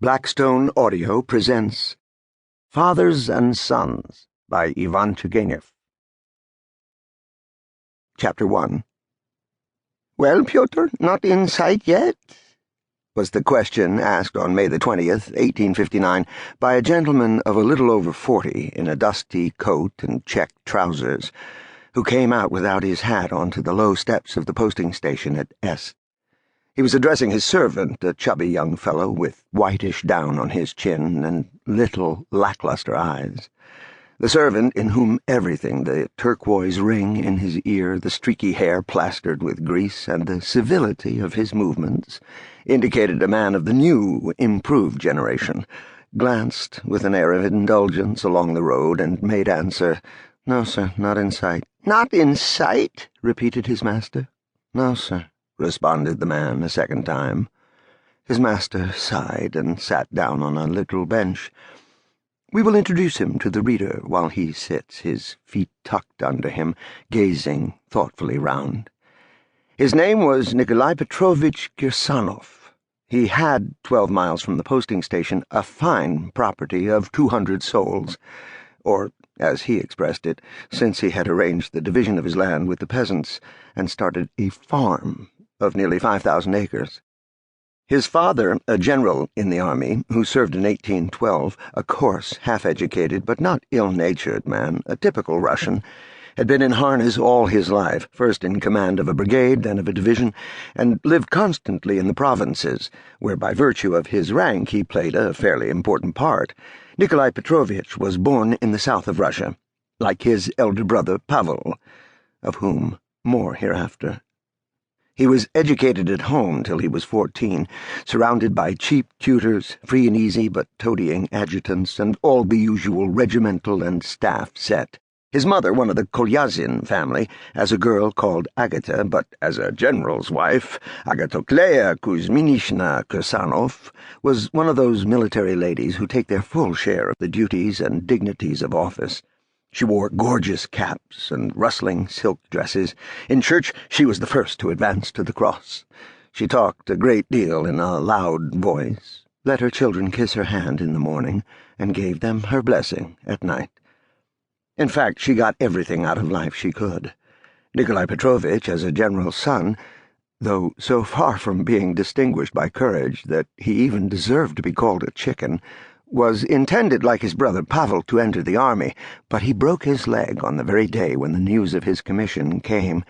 Blackstone Audio presents Fathers and Sons by Ivan Turgenev. Chapter 1. "Well, Pyotr, not in sight yet?" was the question asked on May the 20th, 1859, by a gentleman of a little over 40 in a dusty coat and checked trousers, who came out without his hat onto the low steps of the posting station at S. He was addressing his servant, a chubby young fellow with whitish down on his chin and little lackluster eyes. The servant, in whom everything, the turquoise ring in his ear, the streaky hair plastered with grease, and the civility of his movements, indicated a man of the new, improved generation, glanced with an air of indulgence along the road, and made answer, "No, sir, not in sight." "Not in sight?" repeated his master. "No, sir," responded the man a second time. His master sighed and sat down on a little bench. We will introduce him to the reader while he sits, his feet tucked under him, gazing thoughtfully round. His name was Nikolai Petrovich Kirsanov. He had, 12 miles from the posting station, a fine property of 200 souls, or, as he expressed it, since he had arranged the division of his land with the peasants and started a farm of nearly 5,000 acres. His father, a general in the army, who served in 1812, a coarse, half-educated, but not ill-natured man, a typical Russian, had been in harness all his life, first in command of a brigade, then of a division, and lived constantly in the provinces, where by virtue of his rank he played a fairly important part. Nikolai Petrovich was born in the south of Russia, like his elder brother Pavel, of whom more hereafter. He was educated at home till he was 14, surrounded by cheap tutors, free and easy but toadying adjutants, and all the usual regimental and staff set. His mother, one of the Kolyazin family, as a girl called Agata, but as a general's wife, Agatoklea Kuzminishna Kirsanov, was one of those military ladies who take their full share of the duties and dignities of office. She wore gorgeous caps and rustling silk dresses. In church she was the first to advance to the cross. She talked a great deal in a loud voice, let her children kiss her hand in the morning, and gave them her blessing at night. In fact, she got everything out of life she could. Nikolai Petrovich, as a general's son, though so far from being distinguished by courage that he even deserved to be called a chicken, was intended, like his brother Pavel, to enter the army, but he broke his leg on the very day when the news of his commission came,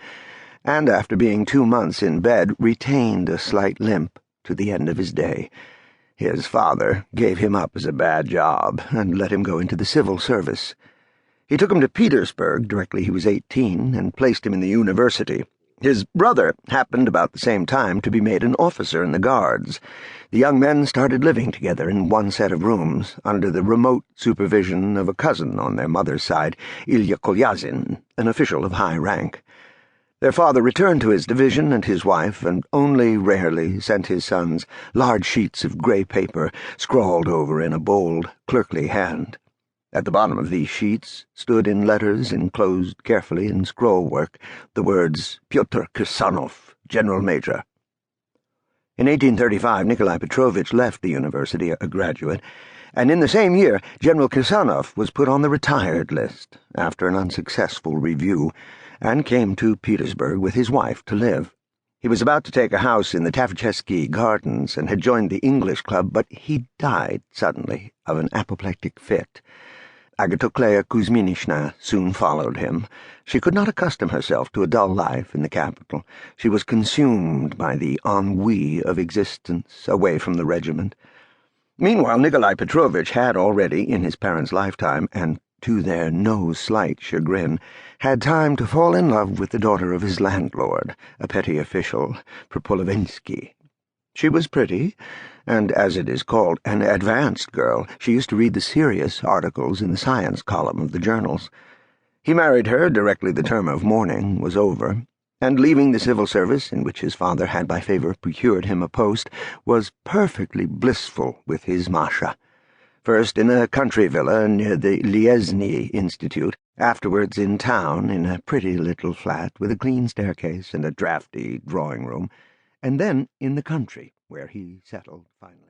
and after being 2 months in bed, retained a slight limp to the end of his day. His father gave him up as a bad job and let him go into the civil service. He took him to Petersburg directly he was 18 and placed him in the university. His brother happened about the same time to be made an officer in the Guards. The young men started living together in one set of rooms, under the remote supervision of a cousin on their mother's side, Ilya Kolyazin, an official of high rank. Their father returned to his division and his wife, and only rarely sent his sons large sheets of grey paper scrawled over in a bold, clerkly hand. At the bottom of these sheets stood in letters enclosed carefully in scroll-work the words Pyotr Kirsanov, General Major. In 1835, Nikolai Petrovich left the university a graduate, and in the same year General Kirsanov was put on the retired list after an unsuccessful review, and came to Petersburg with his wife to live. He was about to take a house in the Tavchesky Gardens and had joined the English club, but he died suddenly of an apoplectic fit. Agatoklea Kuzminishna soon followed him. She could not accustom herself to a dull life in the capital. She was consumed by the ennui of existence away from the regiment. Meanwhile, Nikolai Petrovich had already, in his parents' lifetime, and to their no slight chagrin, had time to fall in love with the daughter of his landlord, a petty official, Propolovensky. She was pretty, and, as it is called, an advanced girl. She used to read the serious articles in the science column of the journals. He married her directly the term of mourning was over, and, leaving the civil service, in which his father had by favor procured him a post, was perfectly blissful with his Masha. First in a country villa near the Liesny Institute, afterwards in town in a pretty little flat with a clean staircase and a draughty drawing-room, and then in the country, where he settled finally.